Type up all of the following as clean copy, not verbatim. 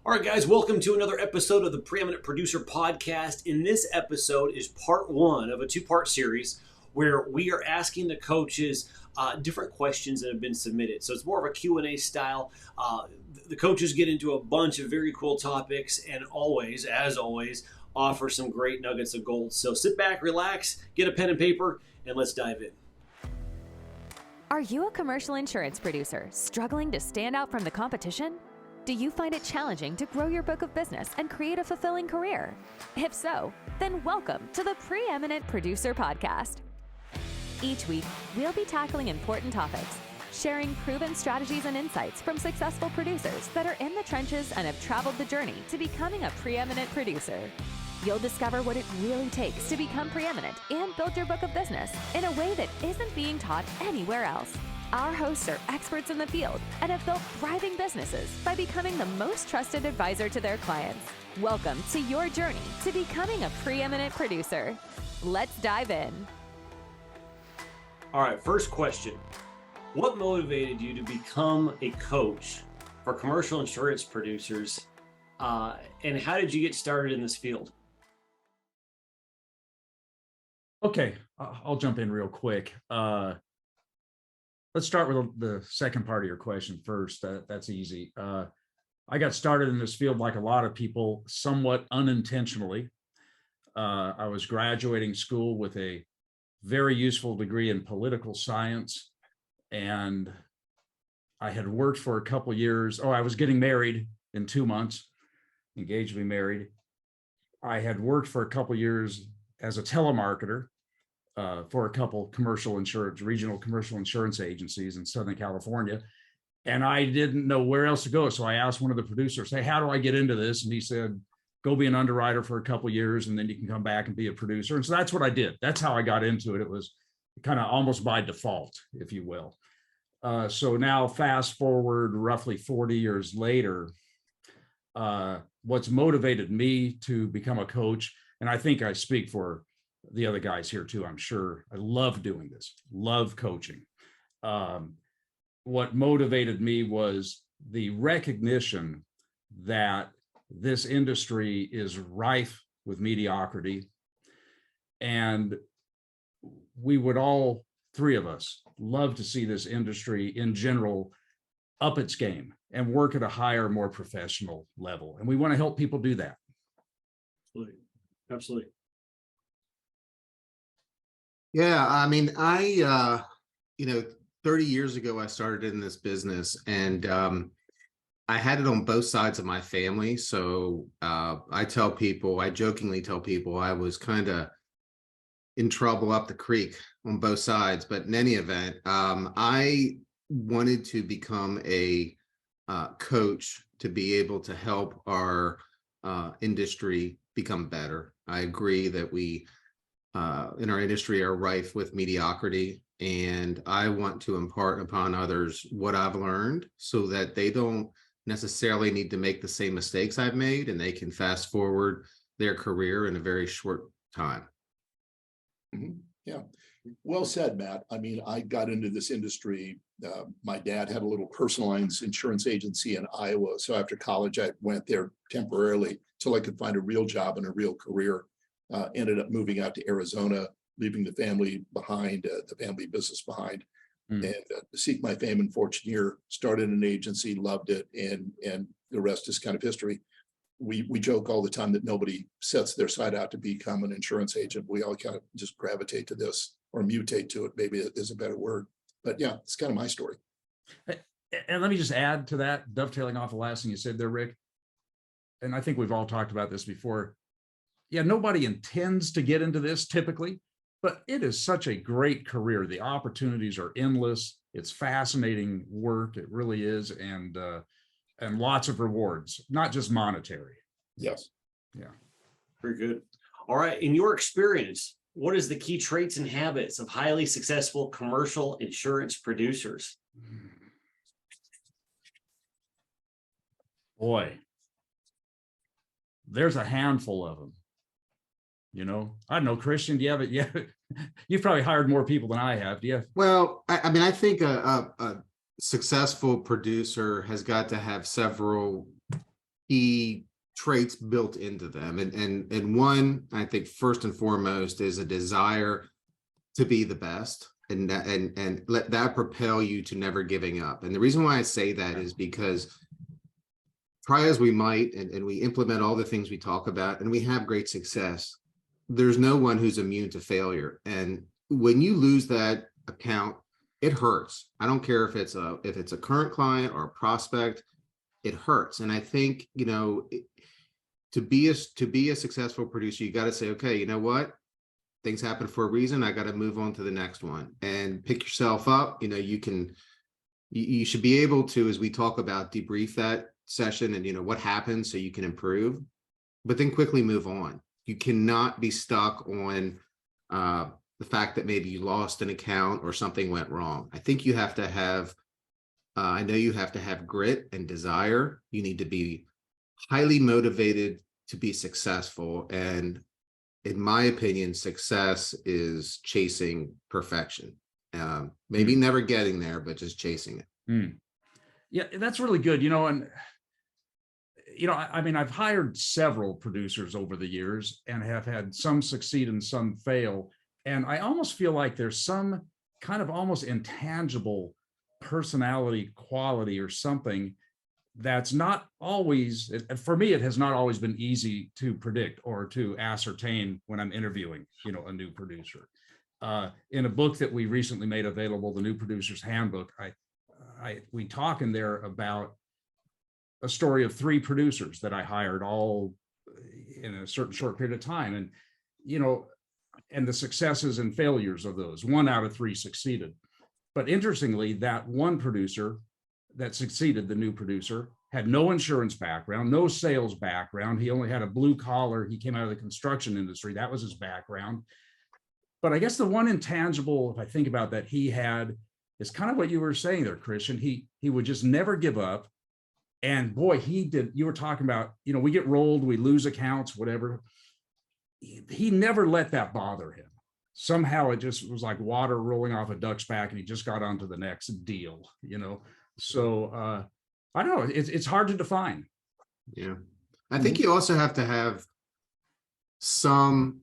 All right, guys, welcome to another episode of the Preeminent Producer Podcast. In this episode is part one of a two-part series where we are asking the coaches different questions that have been submitted. So it's more of a Q&A style. The coaches get into a bunch of very cool topics and always, as always, offer some great nuggets of gold. So sit back, relax, get a pen and paper, and let's dive in. Are you a commercial insurance producer struggling to stand out from the competition? Do you find it challenging to grow your book of business and create a fulfilling career? If so, then welcome to the Preeminent Producer Podcast. Each week, we'll be tackling important topics, sharing proven strategies and insights from successful producers that are in the trenches and have traveled the journey to becoming a preeminent producer. You'll discover what it really takes to become preeminent and build your book of business in a way that isn't being taught anywhere else. Our hosts are experts in the field and have built thriving businesses by becoming the most trusted advisor to their clients. Welcome to your journey to becoming a preeminent producer. Let's dive in. All right, first question. What motivated you to become a coach for commercial insurance producers, and how did you get started in this field? Okay, I'll jump in real quick. Let's start with the second part of your question first. That's easy. I got started in this field like a lot of people, somewhat unintentionally. I was graduating school with a very useful degree in political science, and I had worked for a couple years. I was getting married in 2 months, engaged to be married. I had worked for a couple years as a telemarketer for a couple regional commercial insurance agencies in Southern California. And I didn't know where else to go. So I asked one of the producers, hey, how do I get into this? And he said, go be an underwriter for a couple years, and then you can come back and be a producer. And so that's what I did. That's how I got into it. It was kind of almost by default, if you will. So now fast forward roughly 40 years later, what's motivated me to become a coach, and I think I speak for the other guys here too, I'm sure. I love doing this, love coaching. What motivated me was the recognition that this industry is rife with mediocrity. And we would all, three of us, love to see this industry in general up its game and work at a higher, more professional level. And we want to help people do that. Absolutely. Absolutely. Yeah, I mean, 30 years ago, I started in this business, and I had it on both sides of my family. So I jokingly tell people I was kind of in trouble up the creek on both sides. But in any event, I wanted to become a coach to be able to help our industry become better. I agree that we in our industry are rife with mediocrity, and I want to impart upon others what I've learned so that they don't necessarily need to make the same mistakes I've made, and they can fast forward their career in a very short time. Mm-hmm. Yeah, well said, Matt. I mean, I got into this industry. My dad had a little personal lines insurance agency in Iowa. So after college, I went there temporarily till I could find a real job and a real career. Ended up moving out to Arizona, leaving the family behind, the family business behind, and to seek my fame and fortune here. Started an agency, loved it, and the rest is kind of history. We joke all the time that nobody sets their sight out to become an insurance agent. We all kind of just gravitate to this, or mutate to it, maybe is a better word. But yeah, it's kind of my story. And let me just add to that, dovetailing off the last thing you said there, Rick. And I think we've all talked about this before. Yeah, nobody intends to get into this typically, but it is such a great career. The opportunities are endless. It's fascinating work. It really is. And lots of rewards, not just monetary. Yes. Yeah. Very good. All right. In your experience, what is the key traits and habits of highly successful commercial insurance producers? Boy, there's a handful of them. I don't know, Christian, do you have it? Yeah, you've probably hired more people than I have. Do you? Well, I mean, I think a successful producer has got to have several key traits built into them. And one, I think first and foremost, is a desire to be the best, and let that propel you to never giving up. And the reason why I say that is because try as we might, and we implement all the things we talk about, and we have great success, there's no one who's immune to failure. And when you lose that account, it hurts. I don't care if it's a current client or a prospect, it hurts. And I think, to be a successful producer, you got to say, okay, you know what? Things happen for a reason. I got to move on to the next one and pick yourself up. You should be able to, as we talk about, debrief that session and what happened so you can improve, but then quickly move on. You cannot be stuck on the fact that maybe you lost an account or something went wrong. I think you have to have, I know you have to have grit and desire. You need to be highly motivated to be successful. And in my opinion, success is chasing perfection. Maybe never getting there, but just chasing it. Yeah, that's really good. I mean, I've hired several producers over the years and have had some succeed and some fail. And I almost feel like there's some kind of almost intangible personality quality or something that's not always, for me, it has not always been easy to predict or to ascertain when I'm interviewing, a new producer. In a book that we recently made available, the New Producer's Handbook, we talk in there about a story of 3 producers that I hired all in a certain short period of time. And, and the successes and failures of those. 1 out of 3 succeeded. But interestingly, that one producer that succeeded, the new producer, had no insurance background, no sales background. He only had a blue collar. He came out of the construction industry. That was his background. But I guess the one intangible, if I think about that, he had is kind of what you were saying there, Christian. He would just never give up. And boy, he did. You were talking about, we get rolled, we lose accounts, whatever. He never let that bother him. Somehow it just was like water rolling off a duck's back, and he just got on to the next deal, So I don't know. It's hard to define. Yeah, I think you also have to have some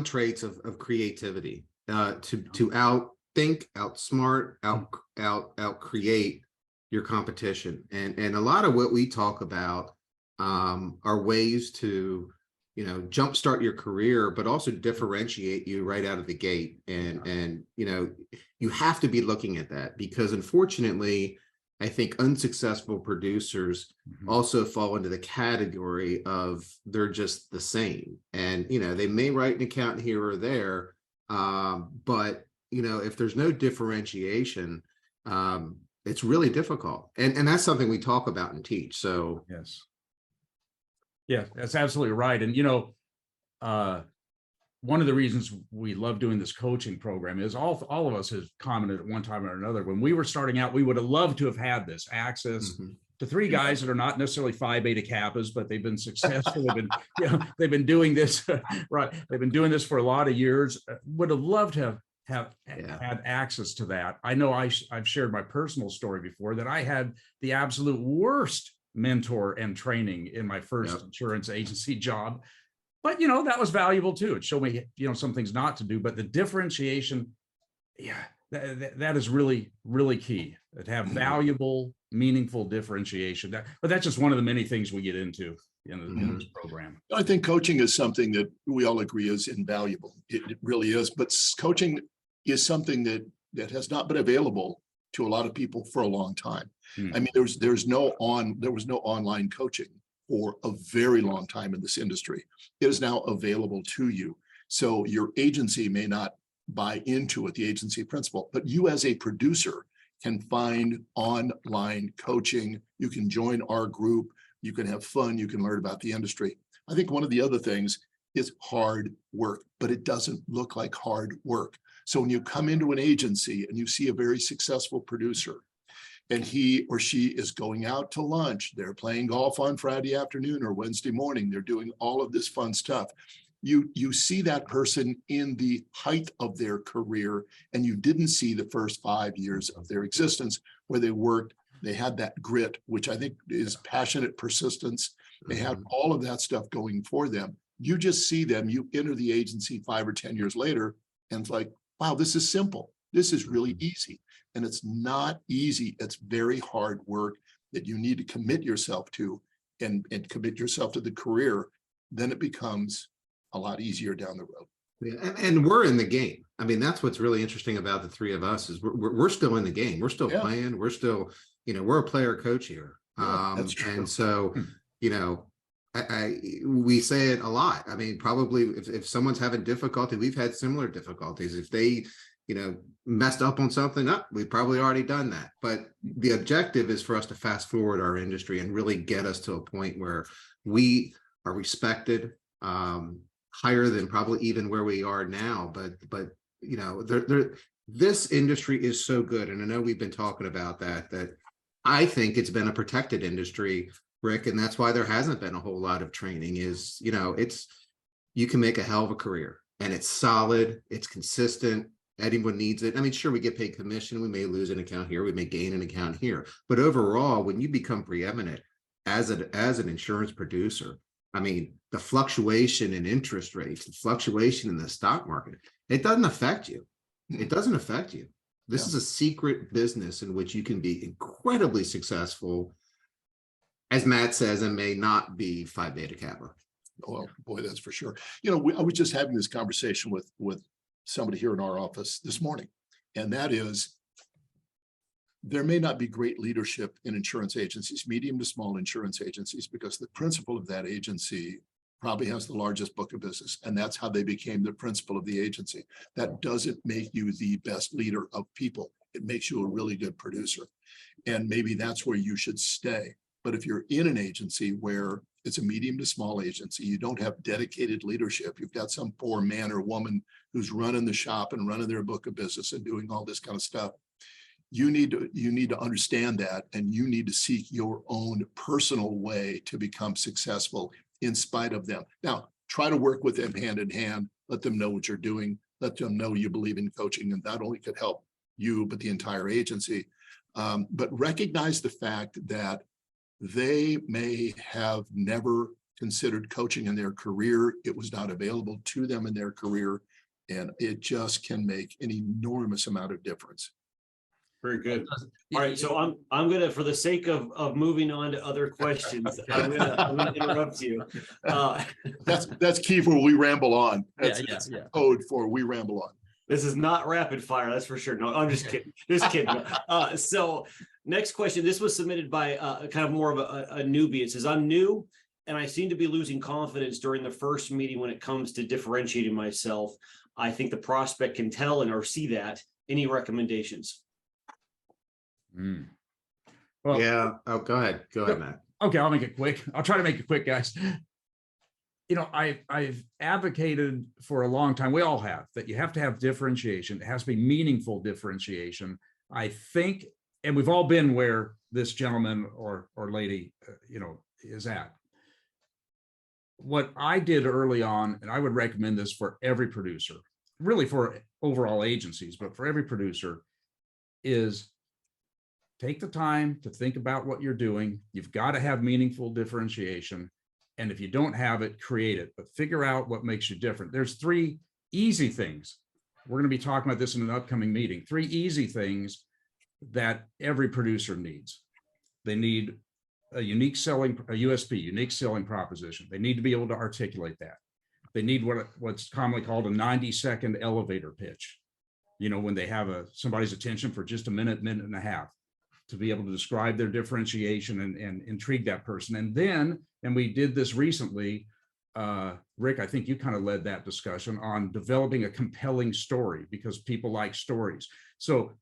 traits of creativity to outthink, outsmart, out create your competition. And a lot of what we talk about are ways to jumpstart your career, but also differentiate you right out of the gate. And you have to be looking at that, because unfortunately, I think unsuccessful producers also fall into the category of they're just the same. And they may write an account here or there, but if there's no differentiation, it's really difficult. And that's something we talk about and teach. So yes. Yeah, that's absolutely right. And, one of the reasons we love doing this coaching program is all of us have commented at one time or another, when we were starting out, we would have loved to have had this access to 3 guys that are not necessarily Phi Beta Kappas, but they've been successful. They've been doing this, right. They've been doing this for a lot of years. Would have loved to have had access to that. I know I've shared my personal story before, that I had the absolute worst mentor and training in my first insurance agency job. But, that was valuable too. It showed me, some things not to do, but the differentiation, that is really, really key, to have valuable, meaningful differentiation. But that's just one of the many things we get into in this program. I think coaching is something that we all agree is invaluable. It really is. But coaching is something that has not been available to a lot of people for a long time. I mean, there was no online coaching for a very long time in this industry. It is now available to you. So your agency may not buy into it, the agency principal, but you as a producer can find online coaching. You can join our group. You can have fun. You can learn about the industry. I think one of the other things is hard work, but it doesn't look like hard work. So when you come into an agency and you see a very successful producer, and he or she is going out to lunch, they're playing golf on Friday afternoon or Wednesday morning, they're doing all of this fun stuff. You see that person in the height of their career, and you didn't see the first 5 years of their existence where they worked They had that grit, which I think is passionate persistence. They had all of that stuff going for them. You just see them, you enter the agency 5 or 10 years later, and it's like, wow, this is simple. This is really easy. And it's not easy. It's very hard work that you need to commit yourself to and commit yourself to the career. Then it becomes a lot easier down the road. Yeah, and we're in the game. I mean, that's what's really interesting about the three of us is we're still in the game. We're still playing. We're still, we're a player coach here. That's true. And so, we say it a lot. I mean, probably if someone's having difficulty, we've had similar difficulties. If they, messed up on something, we've probably already done that. But the objective is for us to fast forward our industry and really get us to a point where we are respected, higher than probably even where we are now. But this industry is so good. And I know we've been talking about that I think it's been a protected industry, Rick, and that's why there hasn't been a whole lot of training is, you can make a hell of a career and it's solid, it's consistent. Anyone needs it. I mean, sure, we get paid commission. We may lose an account here. We may gain an account here. But overall, when you become preeminent as an insurance producer, I mean, the fluctuation in interest rates, the fluctuation in the stock market, it doesn't affect you. It doesn't affect you. This is a secret business in which you can be incredibly successful, as Matt says, and may not be Phi Beta Kappa. Well, boy, that's for sure. I was just having this conversation with somebody here in our office this morning, and that is, there may not be great leadership in insurance agencies, medium to small insurance agencies, because the principal of that agency probably has the largest book of business, and that's how they became the principal of the agency. That doesn't make you the best leader of people. It makes you a really good producer, and maybe that's where you should stay. But if you're in an agency where it's a medium to small agency, you don't have dedicated leadership, you've got some poor man or woman who's running the shop and running their book of business and doing all this kind of stuff. You need to understand that, and you need to seek your own personal way to become successful in spite of them. Now, try to work with them hand in hand, let them know what you're doing, let them know you believe in coaching, and not only could help you, but the entire agency. But recognize the fact that they may have never considered coaching in their career. It was not available to them in their career, and it just can make an enormous amount of difference. Very good. All right, so I'm gonna, for the sake of moving on to other questions, I'm gonna interrupt you. That's key for we ramble on. That's code for we ramble on. This is not rapid fire, that's for sure. No, I'm just kidding. Just kidding. So next question. This was submitted by kind of more of a newbie. It says, I'm new and I seem to be losing confidence during the first meeting when it comes to differentiating myself. I think the prospect can tell and or see that. Any recommendations? Well, yeah. Oh, go ahead, Matt. Okay, I'll make it quick. I'll try to make it quick, guys. I've advocated for a long time, we all have, that you have to have differentiation. It has to be meaningful differentiation. I think, and we've all been where this gentleman or lady, is at. What I did early on, and I would recommend this for every producer, really for overall agencies, but for every producer, is take the time to think about what you're doing. You've got to have meaningful differentiation. And if you don't have it, create it, but figure out what makes you different. There's 3 easy things. We're going to be talking about this in an upcoming meeting. 3 easy things that every producer needs. They need a USP, unique selling proposition. They need to be able to articulate that. They need what's commonly called a 90-second elevator pitch. When they have somebody's attention for just a minute and a half, to be able to describe their differentiation and intrigue that person. And then, and we did this recently, Rick, I think you kind of led that discussion on developing a compelling story, because people like stories. So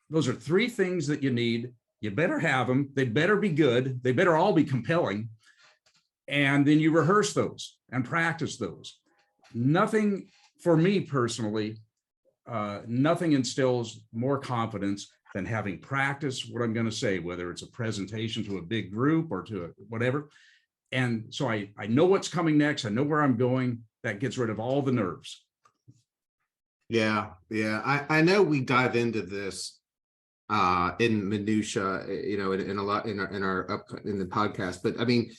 those are 3 things that you need. You better have them. They better be good. They better all be compelling. And then you rehearse those and practice those. Nothing, for me personally, nothing instills more confidence than having practice what I'm going to say, whether it's a presentation to a big group or to whatever. And so I know what's coming next. I know where I'm going. That gets rid of all the nerves. Yeah. I know we dive into this in minutia, in a lot in the podcast. But I mean,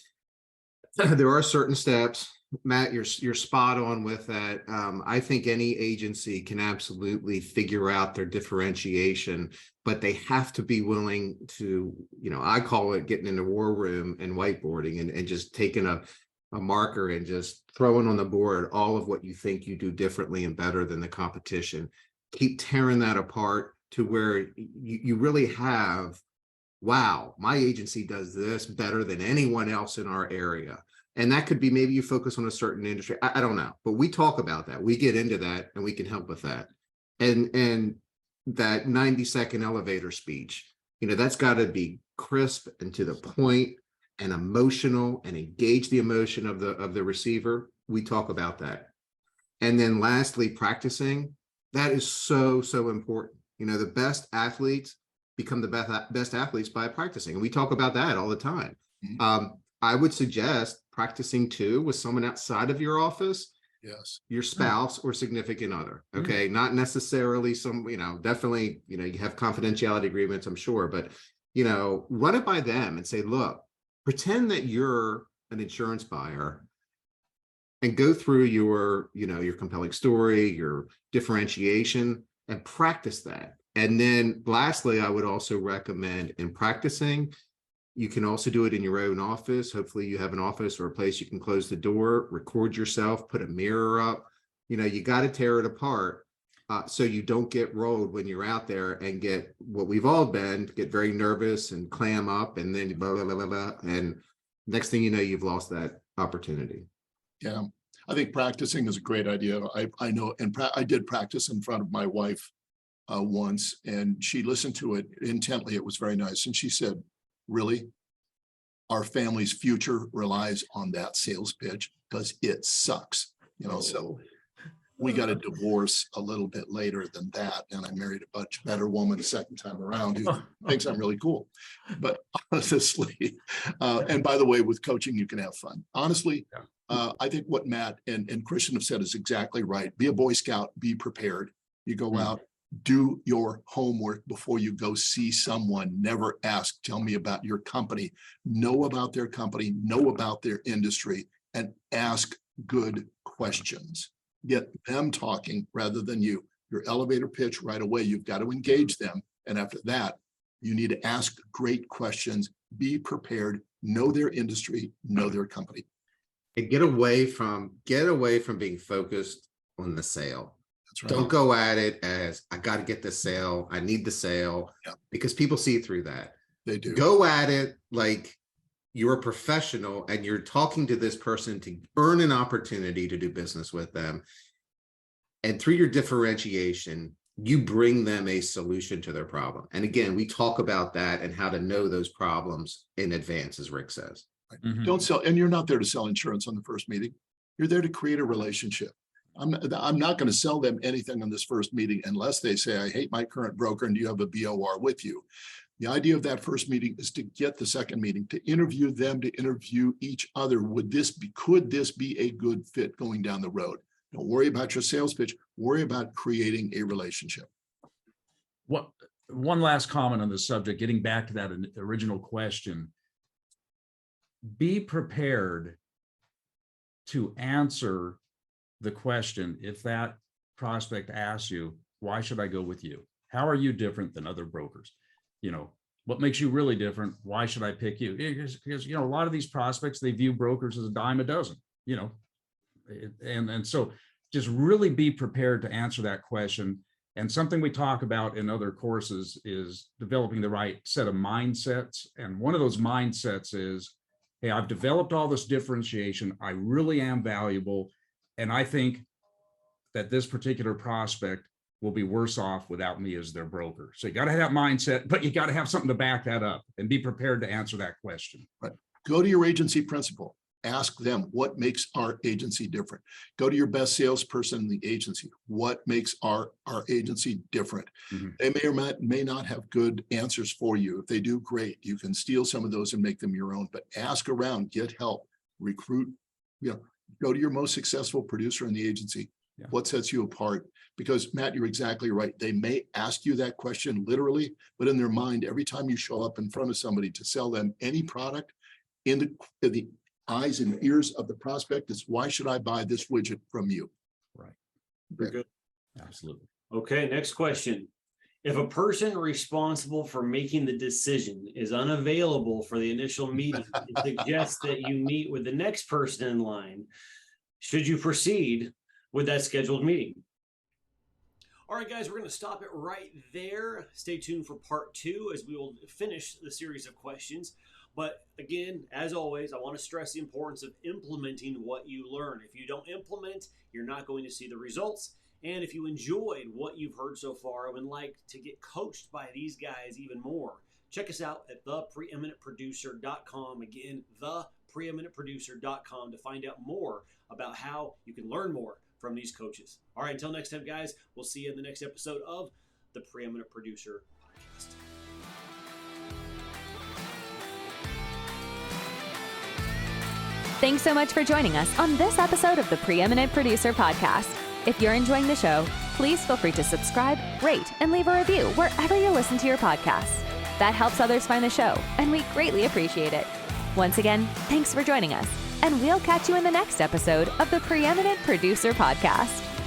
there are certain steps. Matt, you're spot on with that. I think any agency can absolutely figure out their differentiation, but they have to be willing to, I call it getting in the war room and whiteboarding and just taking a marker and just throwing on the board all of what you think you do differently and better than the competition. Keep tearing that apart to where you really have, wow, my agency does this better than anyone else in our area. And that could be maybe you focus on a certain industry. I don't know, but we talk about that. We get into that and we can help with that. And that 90-second elevator speech, that's got to be crisp and to the point and emotional and engage the emotion of the receiver. We talk about that. And then lastly, practicing. That is so, so important. The best athletes become the best athletes by practicing. And we talk about that all the time. Mm-hmm. I would suggest practicing too with someone outside of your office. Yes. Your spouse or significant other. Okay. Mm-hmm. Not necessarily definitely, you have confidentiality agreements, I'm sure, but, run it by them and say, look, pretend that you're an insurance buyer and go through your compelling story, your differentiation, and practice that. And then lastly, I would also recommend in practicing, you can also do it in your own office. Hopefully you have an office or a place you can close the door, record yourself, put a mirror up. You got to tear it apart so you don't get rolled when you're out there and get what we've all been, get very nervous and clam up and then blah, blah, blah, blah, blah. And next thing you know, you've lost that opportunity. Yeah, I think practicing is a great idea. I know, and I did practice in front of my wife once, and she listened to it intently. It was very nice. And she said, really, our family's future relies on that sales pitch because it sucks. So we got a divorce a little bit later than that. And I married a much better woman a second time around who thinks I'm really cool. But honestly, and by the way, with coaching, you can have fun. Honestly, I think what Matt and Christian have said is exactly right. Be a Boy Scout, be prepared. You go out, do your homework before you go see someone. Never ask, tell me about your company. Know about their company, know about their industry, and ask good questions. Get them talking rather than you. Your elevator pitch right away, you've got to engage them. And after that, you need to ask great questions, be prepared, know their industry, know their company. And get away from being focused on the sale. That's right. Don't go at it as I got to get the sale. I need the sale, because people see through that. They do. Go at it like you're a professional and you're talking to this person to earn an opportunity to do business with them. And through your differentiation, you bring them a solution to their problem. And again, we talk about that and how to know those problems in advance, as Rick says. Mm-hmm. Don't sell, and you're not there to sell insurance on the first meeting. You're there to create a relationship. I'm not going to sell them anything on this first meeting unless they say, I hate my current broker and do you have a BOR with you? The idea of that first meeting is to get the second meeting, to interview them, to interview each other. Could this be a good fit going down the road? Don't worry about your sales pitch. Worry about creating a relationship. One last comment on this subject, getting back to that original question. Be prepared to answer the question if that prospect asks you, why should I go with you? How are you different than other brokers? What makes you really different? Why should I pick you? Because a lot of these prospects, they view brokers as a dime a dozen, and so just really be prepared to answer that question. And something we talk about in other courses is developing the right set of mindsets. And one of those mindsets is, hey, I've developed all this differentiation. I really am valuable. And I think that this particular prospect will be worse off without me as their broker. So you got to have that mindset, but you got to have something to back that up and be prepared to answer that question. Right. Go to your agency principal. Ask them what makes our agency different. Go to your best salesperson in the agency. What makes our agency different? Mm-hmm. They may or may not have good answers for you. If they do, great. You can steal some of those and make them your own, but ask around, get help, recruit, go to your most successful producer in the agency What sets you apart? Because Matt, you're exactly right. They may ask you that question literally, but in their mind, every time you show up in front of somebody to sell them any product, in the eyes and ears of the prospect, is why should I buy this widget from you? Right. Very good. Absolutely. Okay, next question. If a person responsible for making the decision is unavailable for the initial meeting, it suggests that you meet with the next person in line. Should you proceed with that scheduled meeting? All right, guys, we're going to stop it right there. Stay tuned for part 2 as we will finish the series of questions. But again, as always, I want to stress the importance of implementing what you learn. If you don't implement, you're not going to see the results. And if you enjoyed what you've heard so far and would like to get coached by these guys even more, check us out at thepreeminentproducer.com. Again, thepreeminentproducer.com to find out more about how you can learn more from these coaches. All right, until next time, guys, we'll see you in the next episode of the Preeminent Producer Podcast. Thanks so much for joining us on this episode of the Preeminent Producer Podcast. If you're enjoying the show, please feel free to subscribe, rate, and leave a review wherever you listen to your podcasts. That helps others find the show, and we greatly appreciate it. Once again, thanks for joining us, and we'll catch you in the next episode of the Preeminent Producer Podcast.